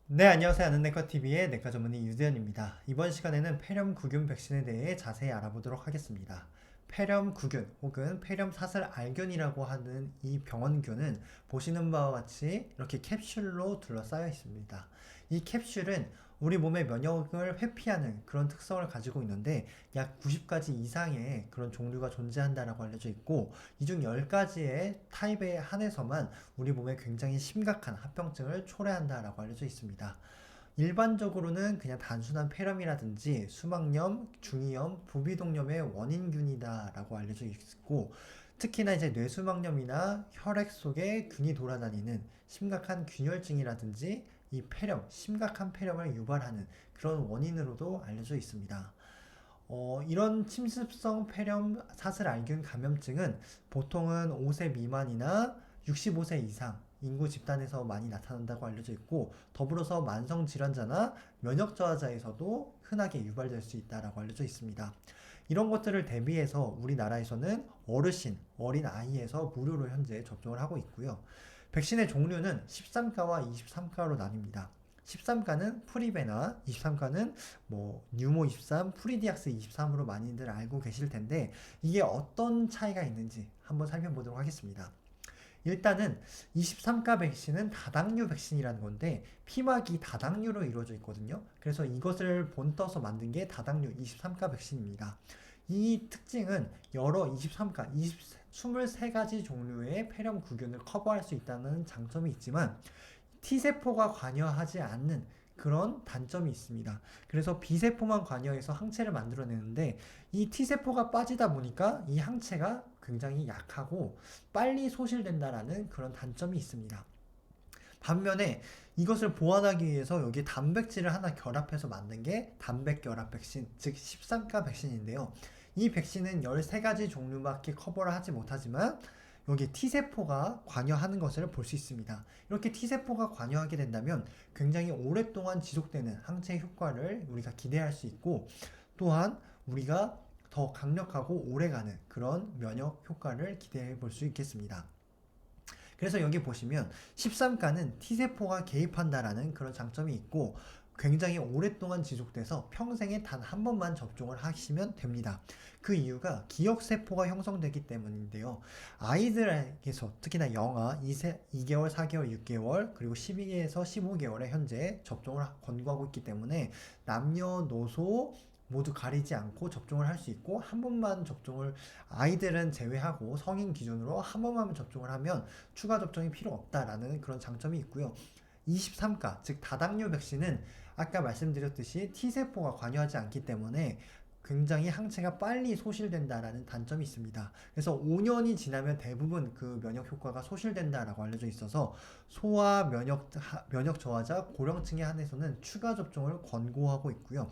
네, 안녕하세요. 아는내과TV의 내과 전문의 유재현입니다. 이번 시간에는 폐렴구균 백신에 대해 자세히 알아보도록 하겠습니다. 폐렴구균 혹은 폐렴사슬알균이라고 하는 이 병원균은 보시는 바와 같이 이렇게 캡슐로 둘러싸여 있습니다. 이 캡슐은 우리 몸의 면역을 회피하는 그런 특성을 가지고 있는데 약 90가지 이상의 그런 종류가 존재한다라고 알려져 있고, 이 중 10가지의 타입에 한해서만 우리 몸에 굉장히 심각한 합병증을 초래한다라고 알려져 있습니다. 일반적으로는 그냥 단순한 폐렴이라든지 수막염, 중이염, 부비동염의 원인균이다라고 알려져 있고, 특히나 이제 뇌수막염이나 혈액 속에 균이 돌아다니는 심각한 균열증이라든지 이 폐렴, 심각한 폐렴을 유발하는 그런 원인으로도 알려져 있습니다. 이런 침습성 폐렴 사슬알균 감염증은 보통은 5세 미만이나 65세 이상 인구 집단에서 많이 나타난다고 알려져 있고, 더불어서 만성 질환자나 면역 저하자에서도 흔하게 유발될 수 있다고 알려져 있습니다. 이런 것들을 대비해서 우리나라에서는 어르신, 어린 아이에서 무료로 현재 접종을 하고 있고요. 백신의 종류는 13가와 23가로 나뉩니다. 13가는 프리베나, 23가는 뉴모 23, 프리디악스 23으로 많이들 알고 계실 텐데, 이게 어떤 차이가 있는지 한번 살펴보도록 하겠습니다. 일단은 23가 백신은 다당류 백신이라는 건데 피막이 다당류로 이루어져 있거든요. 그래서 이것을 본떠서 만든 게 다당류 23가 백신입니다. 이 특징은 여러 23가, 23가지 종류의 폐렴 구균을 커버할 수 있다는 장점이 있지만 T세포가 관여하지 않는 그런 단점이 있습니다. 그래서 B세포만 관여해서 항체를 만들어내는데, 이 T세포가 빠지다 보니까 이 항체가 굉장히 약하고 빨리 소실된다라는 그런 단점이 있습니다. 반면에 이것을 보완하기 위해서 여기 단백질을 하나 결합해서 만든 게 단백결합 백신, 즉 13가 백신인데요. 이 백신은 13가지 종류밖에 커버를 하지 못하지만 여기 T세포가 관여하는 것을 볼 수 있습니다. 이렇게 T세포가 관여하게 된다면 굉장히 오랫동안 지속되는 항체 효과를 우리가 기대할 수 있고, 또한 우리가 더 강력하고 오래가는 그런 면역 효과를 기대해 볼 수 있겠습니다. 그래서 여기 보시면 13가는 T세포가 개입한다라는 그런 장점이 있고, 굉장히 오랫동안 지속돼서 평생에 단 한 번만 접종을 하시면 됩니다. 그 이유가 기억세포가 형성되기 때문인데요. 아이들에게서 특히나 영아 2개월, 4개월, 6개월, 그리고 12에서 15개월에 현재 접종을 권고하고 있기 때문에 남녀노소 모두 가리지 않고 접종을 할 수 있고, 한 번만 접종을, 아이들은 제외하고 성인 기준으로 한 번만 접종을 하면 추가 접종이 필요 없다라는 그런 장점이 있고요. 23가, 즉 다당류 백신은 아까 말씀드렸듯이 T세포가 관여하지 않기 때문에 굉장히 항체가 빨리 소실된다라는 단점이 있습니다. 그래서 5년이 지나면 대부분 그 면역 효과가 소실된다라고 알려져 있어서 소아 면역 저하자 고령층에 한해서는 추가 접종을 권고하고 있고요.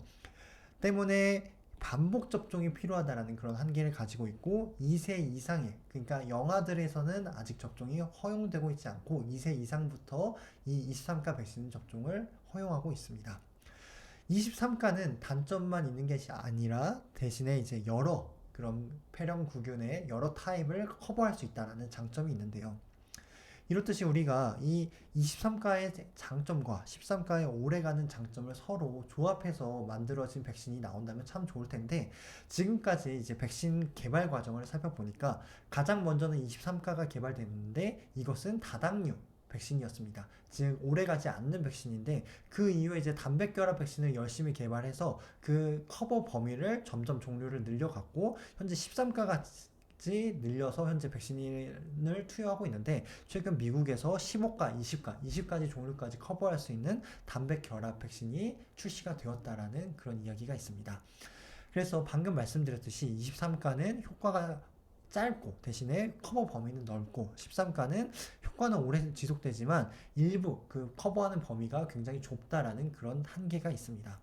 때문에 반복 접종이 필요하다라는 그런 한계를 가지고 있고, 2세 이상의, 그러니까 영아들에서는 아직 접종이 허용되고 있지 않고 2세 이상부터 이 23가 백신 접종을 허용하고 있습니다. 23가는 단점만 있는 것이 아니라 대신에 이제 여러 그런 폐렴 구균의 여러 타입을 커버할 수 있다는 장점이 있는데요. 이렇듯이 우리가 이 23가의 장점과 13가의 오래가는 장점을 서로 조합해서 만들어진 백신이 나온다면 참 좋을 텐데, 지금까지 이제 백신 개발 과정을 살펴보니까 가장 먼저는 23가가 개발됐는데 이것은 다당류 백신이었습니다. 즉 오래가지 않는 백신인데, 그 이후에 이제 단백결합 백신을 열심히 개발해서 그 커버 범위를 점점 종류를 늘려갔고, 현재 13가가 늘려서 현재 백신을 투여하고 있는데, 최근 미국에서 15가, 20가지 종류까지 커버할 수 있는 단백 결합 백신이 출시가 되었다라는 그런 이야기가 있습니다. 그래서 방금 말씀드렸듯이 23가는 효과가 짧고 대신에 커버 범위는 넓고, 13가는 효과는 오래 지속되지만 일부 그 커버하는 범위가 굉장히 좁다라는 그런 한계가 있습니다.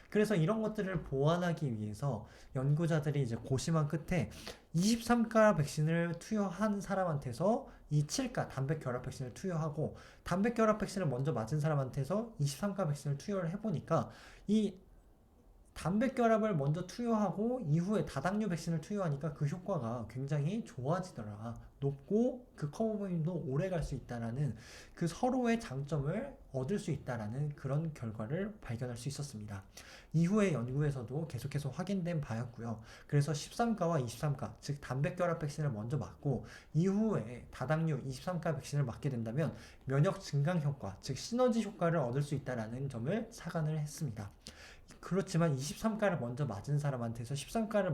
그래서 이런 것들을 보완하기 위해서 연구자들이 이제 고심한 끝에 23가 백신을 투여한 사람한테서 이 7가 단백 결합 백신을 투여하고, 단백 결합 백신을 먼저 맞은 사람한테서 23가 백신을 투여를 해보니까 이 단백 결합을 먼저 투여하고 이후에 다당류 백신을 투여하니까 그 효과가 굉장히 좋아지더라. 높고 그 커버 범위도 오래 갈 수 있다라는 그 서로의 장점을 얻을 수 있다라는 그런 결과를 발견할 수 있었습니다. 이후의 연구에서도 계속해서 확인된 바였고요. 그래서 13가와 23가, 즉 단백결합 백신을 먼저 맞고 이후에 다당류 23가 백신을 맞게 된다면 면역 증강 효과, 즉 시너지 효과를 얻을 수 있다라는 점을 착안을 했습니다. 그렇지만 23가를 먼저 맞은 사람한테서 13가를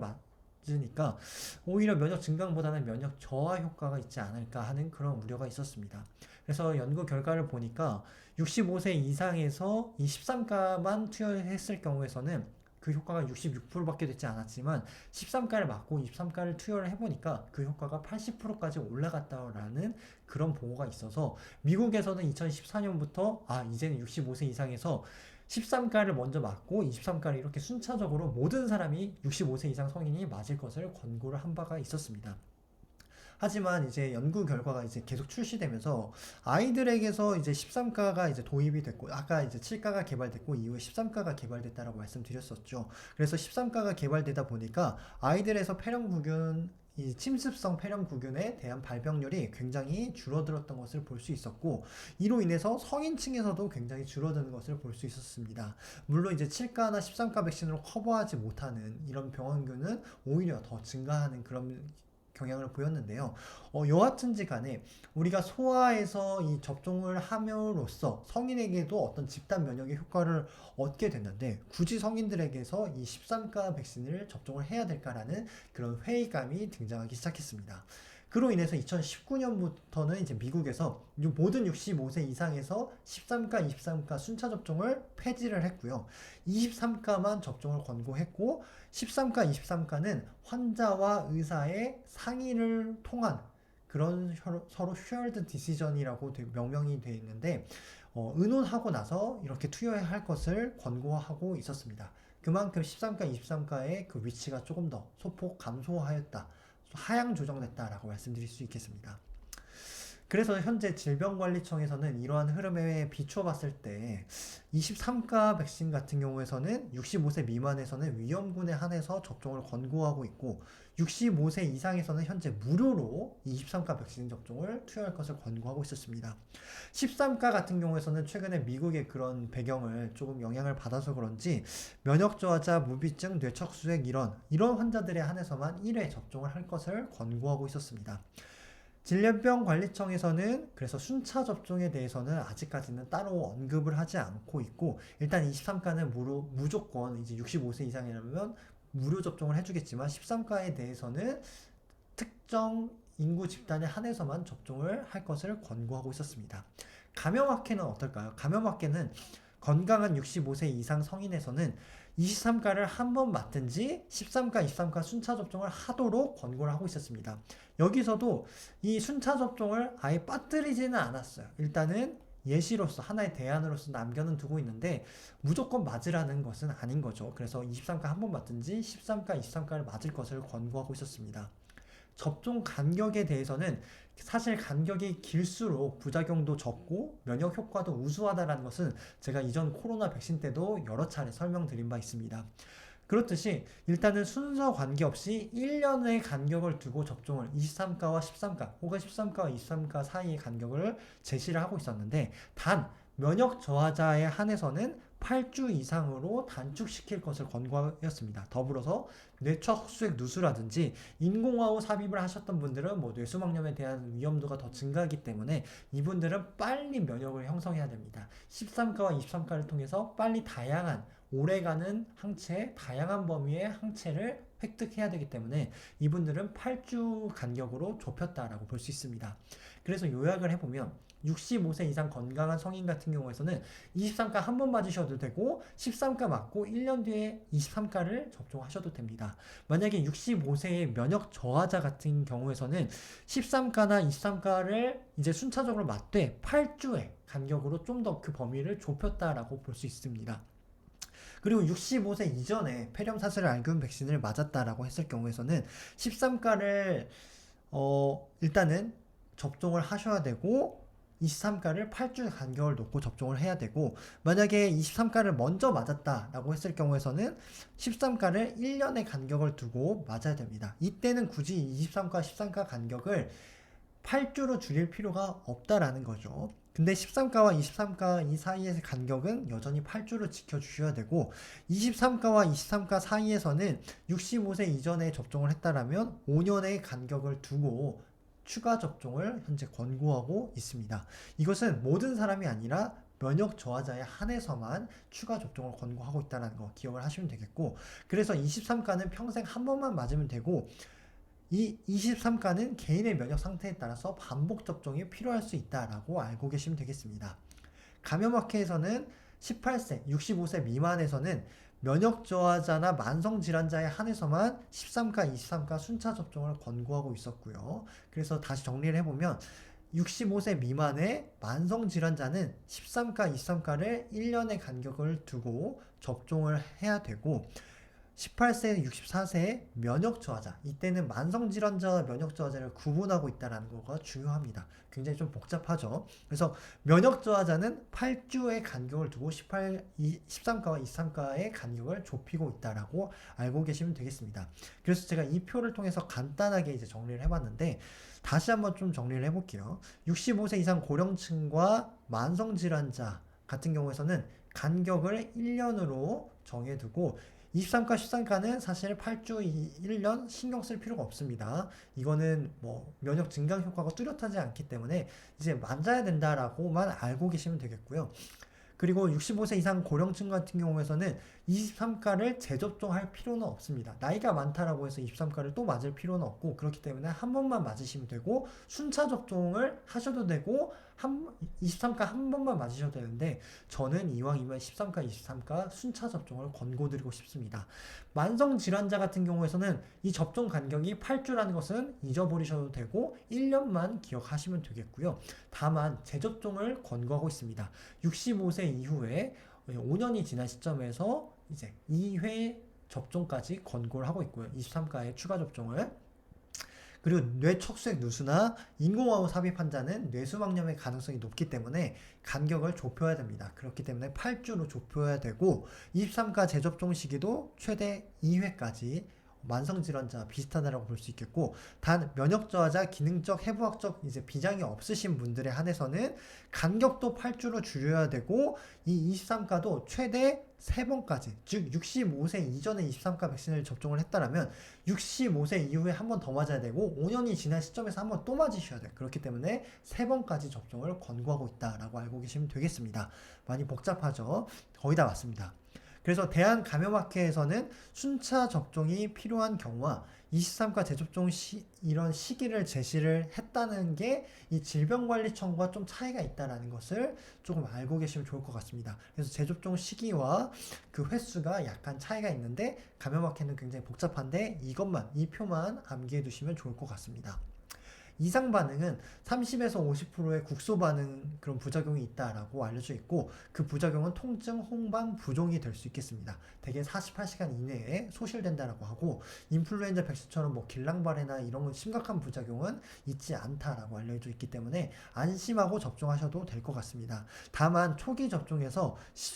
맞으니까 오히려 면역 증강보다는 면역 저하 효과가 있지 않을까 하는 그런 우려가 있었습니다. 그래서 연구 결과를 보니까 65세 이상에서 이 13가만 투여했을 경우에서는 그 효과가 66%밖에 되지 않았지만 13가를 맞고 23가를 투여를 해보니까 그 효과가 80%까지 올라갔다라는 그런 보고가 있어서 미국에서는 2014년부터 이제는 65세 이상에서 13가를 먼저 맞고 23가를 이렇게 순차적으로 모든 사람이 65세 이상 성인이 맞을 것을 권고를 한 바가 있었습니다. 하지만 이제 연구 결과가 이제 계속 출시되면서 아이들에게서 이제 13가가 이제 도입이 됐고 아까 이제 7가가 개발됐고 이후에 13가가 개발됐다라고 말씀드렸었죠. 그래서 13가가 개발되다 보니까 아이들에서 폐렴구균 이 침습성 폐렴구균에 대한 발병률이 굉장히 줄어들었던 것을 볼 수 있었고 이로 인해서 성인층에서도 굉장히 줄어드는 것을 볼 수 있었습니다. 물론 이제 7가나 13가 백신으로 커버하지 못하는 이런 병원균은 오히려 더 증가하는 그런 경향을 보였는데요. 여하튼지 간에 우리가 소아에서 이 접종을 함으로써 성인에게도 어떤 집단 면역의 효과를 얻게 됐는데 굳이 성인들에게서 이 13가 백신을 접종을 해야 될까라는 그런 회의감이 등장하기 시작했습니다. 그로 인해서 2019년부터는 이제 미국에서 모든 65세 이상에서 13가, 23가 순차 접종을 폐지를 했고요. 23가만 접종을 권고했고 13가, 23가는 환자와 의사의 상의를 통한 그런 서로 shared decision이라고 명명이 되어 있는데 의논하고 나서 이렇게 투여할 것을 권고하고 있었습니다. 그만큼 13가, 23가의 그 위치가 조금 더 소폭 감소하였다. 하향 조정됐다라고 말씀드릴 수 있겠습니다. 그래서 현재 질병관리청에서는 이러한 흐름에 비추어 봤을 때 23가 백신 같은 경우에서는 65세 미만에서는 위험군에 한해서 접종을 권고하고 있고 65세 이상에서는 현재 무료로 23가 백신 접종을 투여할 것을 권고하고 있었습니다. 13가 같은 경우에서는 최근에 미국의 그런 배경을 조금 영향을 받아서 그런지 면역저하자, 무비증, 뇌척수액 이런 환자들에 한해서만 1회 접종을 할 것을 권고하고 있었습니다. 질병관리청에서는 그래서 순차 접종에 대해서는 아직까지는 따로 언급을 하지 않고 있고 일단 23가는 무조건 이제 65세 이상이라면 무료 접종을 해주겠지만 13가에 대해서는 특정 인구 집단에 한해서만 접종을 할 것을 권고하고 있었습니다. 감염학회는 어떨까요? 감염학회는 건강한 65세 이상 성인에서는 23가를 한 번 맞든지 13가, 23가 순차 접종을 하도록 권고를 하고 있었습니다. 여기서도 이 순차 접종을 아예 빠뜨리지는 않았어요. 일단은 예시로서 하나의 대안으로서 남겨는 두고 있는데 무조건 맞으라는 것은 아닌 거죠. 그래서 23가 한 번 맞든지 13가, 23가를 맞을 것을 권고하고 있었습니다. 접종 간격에 대해서는 사실 간격이 길수록 부작용도 적고 면역 효과도 우수하다는 것은 제가 이전 코로나 백신 때도 여러 차례 설명드린 바 있습니다. 그렇듯이 일단은 순서 관계없이 1년의 간격을 두고 접종을 23가와 13가 혹은 13가와 23가 사이의 간격을 제시를 하고 있었는데 단 면역 저하자에 한해서는 8주 이상으로 단축시킬 것을 권고하였습니다. 더불어서 뇌척수액 누수라든지 인공화 후 삽입을 하셨던 분들은 뇌수막염에 대한 위험도가 더 증가하기 때문에 이분들은 빨리 면역을 형성해야 됩니다. 13가와 23가를 통해서 빨리 다양한 오래가는 항체, 다양한 범위의 항체를 획득해야 되기 때문에 이분들은 8주 간격으로 좁혔다라고 볼 수 있습니다. 그래서 요약을 해보면 65세 이상 건강한 성인 같은 경우에서는 23가 한 번 맞으셔도 되고 13가 맞고 1년 뒤에 23가를 접종하셔도 됩니다. 만약에 65세의 면역 저하자 같은 경우에서는 13가나 23가를 이제 순차적으로 맞되 8주의 간격으로 좀 더 그 범위를 좁혔다라고 볼 수 있습니다. 그리고 65세 이전에 폐렴 사슬을 앓은 백신을 맞았다라고 했을 경우에서는 13가를 일단은 접종을 하셔야 되고 23가를 8주 간격을 놓고 접종을 해야 되고 만약에 23가를 먼저 맞았다라고 했을 경우에서는 13가를 1년의 간격을 두고 맞아야 됩니다. 이때는 굳이 23가, 13가 간격을 8주로 줄일 필요가 없다라는 거죠. 근데 13가와 23가 이 사이의 간격은 여전히 8주를 지켜주셔야 되고 23가와 23가 사이에서는 65세 이전에 접종을 했다라면 5년의 간격을 두고 추가 접종을 현재 권고하고 있습니다. 이것은 모든 사람이 아니라 면역 저하자에 한해서만 추가 접종을 권고하고 있다는 거 기억을 하시면 되겠고, 그래서 23가는 평생 한 번만 맞으면 되고 이 23가는 개인의 면역 상태에 따라서 반복 접종이 필요할 수 있다라고 알고 계시면 되겠습니다. 감염학회에서는 18세, 65세 미만에서는 면역 저하자나 만성 질환자에 한해서만 13가, 23가 순차 접종을 권고하고 있었고요. 그래서 다시 정리를 해보면 65세 미만의 만성 질환자는 13가, 23가를 1년의 간격을 두고 접종을 해야 되고 18세, 64세 면역 저하자, 이때는 만성 질환자와 면역 저하자를 구분하고 있다는 거가 중요합니다. 굉장히 좀 복잡하죠. 그래서 면역 저하자는 8주의 간격을 두고 13가와 23가의 간격을 좁히고 있다라고 알고 계시면 되겠습니다. 그래서 제가 이 표를 통해서 간단하게 이제 정리를 해봤는데 다시 한번 좀 정리를 해볼게요. 65세 이상 고령층과 만성 질환자 같은 경우에서는 간격을 1년으로 정해두고 23가, 13가는 사실 8주 1년 신경 쓸 필요가 없습니다. 이거는 뭐 면역 증강 효과가 뚜렷하지 않기 때문에 이제 맞아야 된다라고만 알고 계시면 되겠고요. 그리고 65세 이상 고령층 같은 경우에서는 23가를 재접종할 필요는 없습니다. 나이가 많다라고 해서 23가를 또 맞을 필요는 없고, 그렇기 때문에 한 번만 맞으시면 되고 순차 접종을 하셔도 되고 23가 한 번만 맞으셔도 되는데 저는 이왕이면 13가, 23가 순차 접종을 권고드리고 싶습니다. 만성 질환자 같은 경우에서는 이 접종 간격이 8주라는 것은 잊어버리셔도 되고 1년만 기억하시면 되겠고요. 다만 재접종을 권고하고 있습니다. 65세 이후에 5년이 지난 시점에서 이제 2회 접종까지 권고를 하고 있고요. 23가의 추가 접종을. 그리고 뇌척수액 누수나 인공호흡 삽입 환자는 뇌수막염의 가능성이 높기 때문에 간격을 좁혀야 됩니다. 그렇기 때문에 8주로 좁혀야 되고 23가 재접종 시기도 최대 2회까지 만성질환자 비슷하다라고 볼 수 있겠고, 단 면역저하자, 기능적, 해부학적 이제 비장이 없으신 분들에 한해서는 간격도 8주로 줄여야 되고 이 23가도 최대 3번까지, 즉 65세 이전에 23가 백신을 접종을 했다라면 65세 이후에 한 번 더 맞아야 되고 5년이 지난 시점에서 한 번 또 맞으셔야 돼요. 그렇기 때문에 3번까지 접종을 권고하고 있다라고 알고 계시면 되겠습니다. 많이 복잡하죠? 거의 다 맞습니다. 그래서 대한감염학회에서는 순차 접종이 필요한 경우와 23가 재접종 이런 시기를 제시를 했다는 게 이 질병관리청과 좀 차이가 있다는 것을 조금 알고 계시면 좋을 것 같습니다. 그래서 재접종 시기와 그 횟수가 약간 차이가 있는데 감염학회는 굉장히 복잡한데 이 표만 암기해 두시면 좋을 것 같습니다. 이상 반응은 30에서 50%의 국소 반응 그런 부작용이 있다라고 알려져 있고, 그 부작용은 통증, 홍방, 부종이 될 수 있겠습니다. 대개 48시간 이내에 소실된다라고 하고, 인플루엔자 백신처럼 뭐 길랑발해나 이런 심각한 부작용은 있지 않다라고 알려져 있기 때문에 안심하고 접종하셔도 될 것 같습니다. 다만 초기 접종에서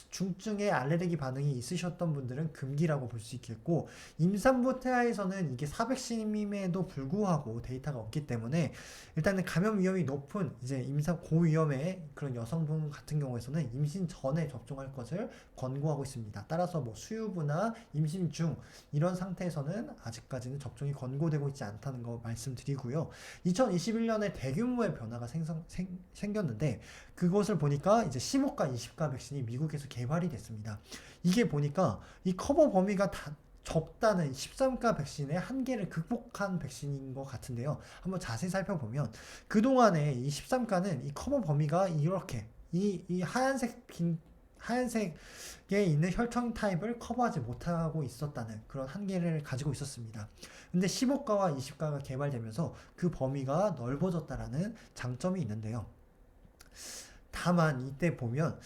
중증의 알레르기 반응이 있으셨던 분들은 금기라고 볼 수 있겠고, 임산부 태아에서는 이게 사백신임에도 불구하고 데이터가 없기 때문에 일단은 감염 위험이 높은 이제 임상 고위험의 그런 여성분 같은 경우에서는 임신 전에 접종할 것을 권고하고 있습니다. 따라서 뭐 수유부나 임신 중 이런 상태에서는 아직까지는 접종이 권고되고 있지 않다는 거 말씀드리고요. 2021년에 대규모의 변화가 생겼는데 그것을 보니까 이제 15가 20가 백신이 미국에서 개발이 됐습니다. 이게 보니까 이 커버 범위가 다 적다는 13가 백신의 한계를 극복한 백신인 것 같은데요. 한번 자세히 살펴보면 그동안에 이 13가는 이 커버 범위가 이렇게 이 하얀색에 있는 혈청 타입을 커버하지 못하고 있었다는 그런 한계를 가지고 있었습니다. 근데 15가와 20가가 개발되면서 그 범위가 넓어졌다라는 장점이 있는데요. 다만 이때 보면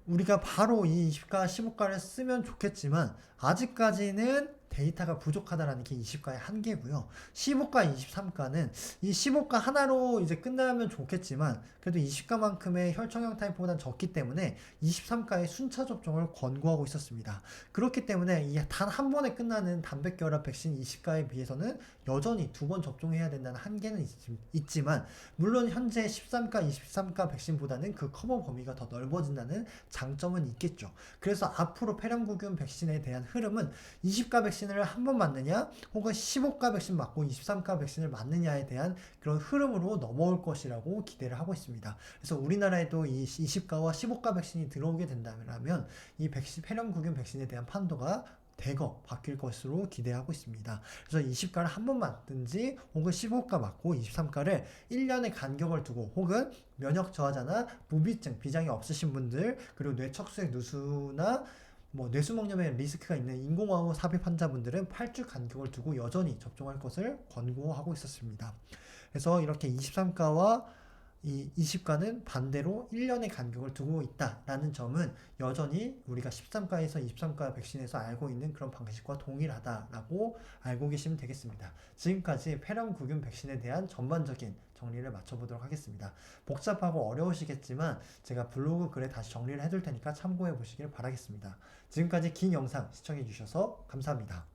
우리가 바로 이 20가, 15가를 쓰면 좋겠지만 아직까지는 데이터가 부족하다라는 게 20가의 한계고요. 15가, 23가는 이 15가 하나로 이제 끝나면 좋겠지만 그래도 20가만큼의 혈청형 타입보다는 적기 때문에 23가의 순차 접종을 권고하고 있었습니다. 그렇기 때문에 이 단 한 번에 끝나는 단백결합 백신 20가에 비해서는 여전히 두 번 접종해야 된다는 한계는 있지만 물론 현재 13가, 23가 백신보다는 그 커버 범위가 더 넓어진다는 장점은 있겠죠. 그래서 앞으로 폐렴구균 백신에 대한 흐름은 20가 백신을 한 번 맞느냐 혹은 15가 백신 맞고 23가 백신을 맞느냐에 대한 그런 흐름으로 넘어올 것이라고 기대를 하고 있습니다. 그래서 우리나라에도 이 20가와 15가 백신이 들어오게 된다면 이 폐렴구균 백신에 대한 판도가 대거 바뀔 것으로 기대하고 있습니다. 그래서 20가를 한 번 맞든지 혹은 15가 맞고 23가를 1년의 간격을 두고 혹은 면역 저하자나 무비증, 비장이 없으신 분들 그리고 뇌척수액 누수나 뇌수막염의 리스크가 있는 인공호흡 삽입 환자분들은 8주 간격을 두고 여전히 접종할 것을 권고하고 있었습니다. 그래서 이렇게 23가와 이 20가는 반대로 1년의 간격을 두고 있다라는 점은 여전히 우리가 13가에서 23가 백신에서 알고 있는 그런 방식과 동일하다라고 알고 계시면 되겠습니다. 지금까지 폐렴구균 백신에 대한 전반적인 정리를 마쳐보도록 하겠습니다. 복잡하고 어려우시겠지만 제가 블로그 글에 다시 정리를 해둘 테니까 참고해 보시길 바라겠습니다. 지금까지 긴 영상 시청해 주셔서 감사합니다.